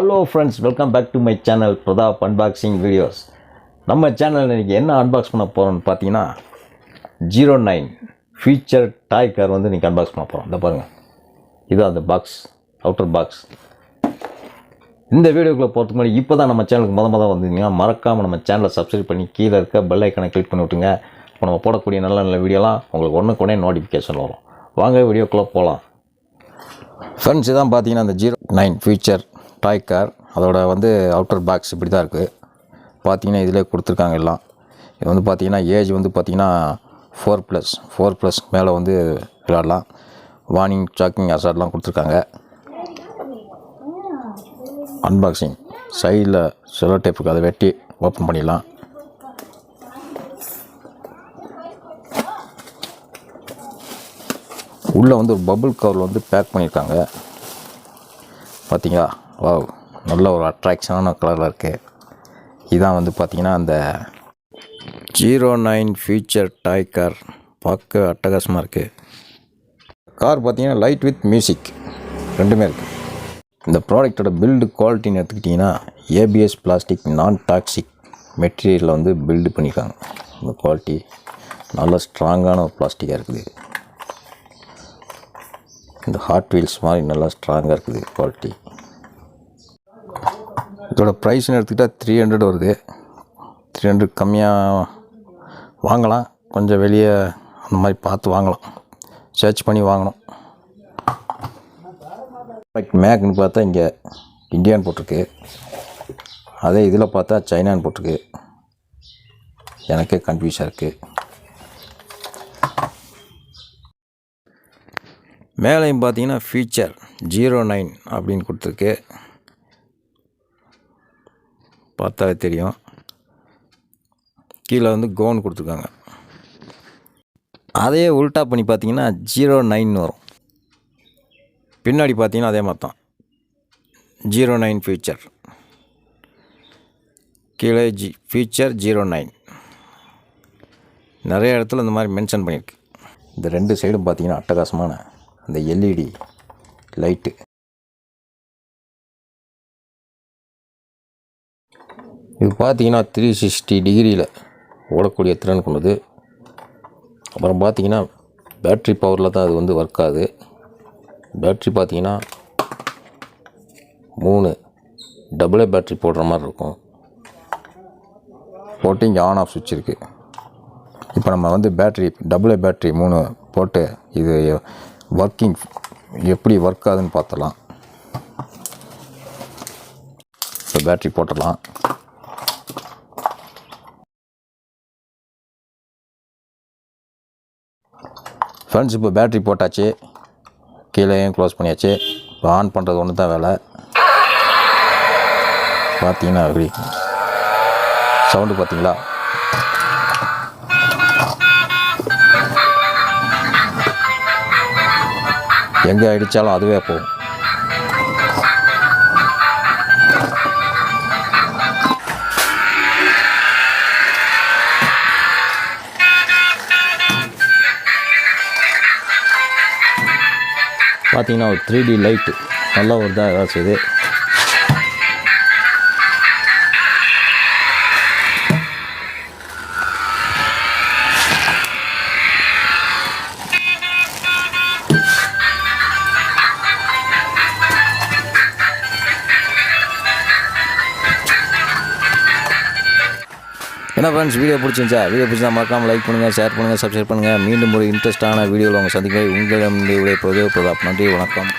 Hello friends, welcome back to my channel Pratap unboxing videos. நம்ம சேனலில் இன்றைக்கி என்ன அன்பாக்ஸ் பண்ண போகிறோம்னு பார்த்தீங்கன்னா 09 ஃபீச்சர் டாய் கார் வந்து இன்றைக்கி அன்பாக்ஸ் பண்ண போகிறோம். இந்த பாருங்கள், இதுதான் அந்த பாக்ஸ், அவுட்டர் பாக்ஸ். இந்த வீடியோக்குள்ளே போகிறதுக்கு முன்னாடி இப்போ தான் நம்ம சேனலுக்கு மொதல் வந்தீங்கன்னா மறக்காமல் நம்ம சேனலை சப்ஸ்கிரைப் பண்ணி கீழே இருக்க பெல் ஐக்கனை கிளிக் பண்ணி விட்டுங்க. இப்போ நம்ம போடக்கூடிய நல்ல நல்ல வீடியோலாம் உங்களுக்கு ஒன்றுக்குடனே நோட்டிஃபிகேஷன் வரும். வாங்க வீடியோக்குள்ளே போகலாம். ஃப்ரெண்ட்ஸ், இதான் பார்த்தீங்கன்னா அந்த 09 ஃபியூச்சர் டாய் கார். அதோட வந்து அவுட்டர் பாக்ஸ் இப்படி தான் இருக்குது. பார்த்தீங்கன்னா இதிலே கொடுத்துருக்காங்க எல்லாம். இது வந்து பார்த்தீங்கன்னா ஏஜ் வந்து பார்த்தீங்கன்னா 4+ மேலே வந்து விளையாடலாம். வார்னிங், சாக்கிங் அசார்ட்லாம் கொடுத்துருக்காங்க. அன்பாக்சிங் சைடில் செலோ டேப்புக்கு அதை வெட்டி ஓப்பன் பண்ணிடலாம். உள்ளே வந்து ஒரு பபுள் கவரில் வந்து பேக் பண்ணியிருக்காங்க. பார்த்தீங்களா, வாவ், நல்ல ஒரு அட்ராக்ஷனான கலரில் இருக்குது. இதான் வந்து பார்த்திங்கன்னா அந்த 09 ஃபியூச்சர் டாய் கார். பார்க்க அட்டகாசமாக இருக்குது. கார் பார்த்திங்கன்னா லைட் வித் மியூசிக் ரெண்டுமே இருக்குது. இந்த ப்ராடக்டோட பில்டு குவாலிட்டின்னு எடுத்துக்கிட்டிங்கன்னா ஏபிஎஸ் பிளாஸ்டிக் நான் டாக்ஸிக் மெட்டீரியலில் வந்து பில்டு பண்ணியிருக்காங்க. இந்த குவாலிட்டி நல்ல ஸ்ட்ராங்கான ஒரு பிளாஸ்டிக்காக இருக்குது. இந்த ஹாட் வீல்ஸ் மாதிரி நல்லா ஸ்ட்ராங்காக இருக்குது குவாலிட்டி. இதோட ப்ரைஸ்னு எடுத்துக்கிட்டால் 300 வருது. 300 கம்மியாக வாங்கலாம். கொஞ்சம் வெளியே அந்த மாதிரி பார்த்து வாங்கலாம், சர்ச் பண்ணி வாங்கணும். மேக்னு பார்த்தா இங்கே இந்தியான்னு போட்டிருக்கு, அதே இதில் பார்த்தா சைனான்னு போட்டிருக்கு. எனக்கே கன்ஃபியூஸாக இருக்குது. மேலேயும் பார்த்தீங்கன்னா ஃபீச்சர் 09 அப்படின்னு கொடுத்துருக்கு. பார்த்தாலே தெரியும். கீழே வந்து கோன் கொடுத்துருக்காங்க. அதையே உல்ட்டா பண்ணி பார்த்தீங்கன்னா 09 வரும். பின்னாடி பார்த்தீங்கன்னா அதே மாதிரி தான் 09 ஃபீச்சர். கீழே ஃபீச்சர் 09. நிறைய இடத்துல இந்த மாதிரி மென்ஷன் பண்ணியிருக்கு. இந்த ரெண்டு சைடும் பார்த்தீங்கன்னா அட்டகாசமான அந்த எல்இடி லைட்டு. இது பார்த்தீங்கன்னா 360 டிகிரியில் ஓடக்கூடிய திறன் கொண்டது. அப்புறம் பார்த்தீங்கன்னா பேட்ரி பவரில் தான் அது வந்து ஒர்க் ஆகுது. பேட்ரி பார்த்தீங்கன்னா 3 டபுளே பேட்ரி போடுற மாதிரி இருக்கும். போட்டு இங்கே ஆன் ஆஃப் சுவிட்ச் இருக்குது. இப்போ நம்ம வந்து பேட்ரி டபுளே பேட்ரி 3 போட்டு இது ஒர்க்கிங் எப்படி ஒர்க் ஆகுதுன்னு பார்த்தலாம். இப்போ பேட்ரி போட்டுடலாம். ஃப்ரெண்ட்ஸ், இப்போ பேட்ரி போட்டாச்சு, கீழேயும் க்ளோஸ் பண்ணியாச்சு. இப்போ ஆன் பண்ணுறது ஒன்று தான் வேலை. பார்த்தீங்கன்னா அப்படி சவுண்டு பார்த்தீங்களா? எங்கே அடித்தாலும் அதுவே போகும். பார்த்தீங்கன்னா ஒரு 3D லைட்டு நல்லா ஒரு தான் ஏதாவது செய்யுது. என்ன ஃப்ரெண்ட்ஸ், வீடியோ பிடிச்சிருந்தா மறக்காமல் லைக் பண்ணுங்கள், ஷேர் பண்ணுங்கள், சப்ஸ்கிரைப் பண்ணுங்கள். மீண்டும் ஒரு இன்ட்ரெஸ்டான வீடியோவில் உங்கள் சந்திக்க உங்களிடம் விடைபெறுவது பிரதாப். நன்றி, வணக்கம்.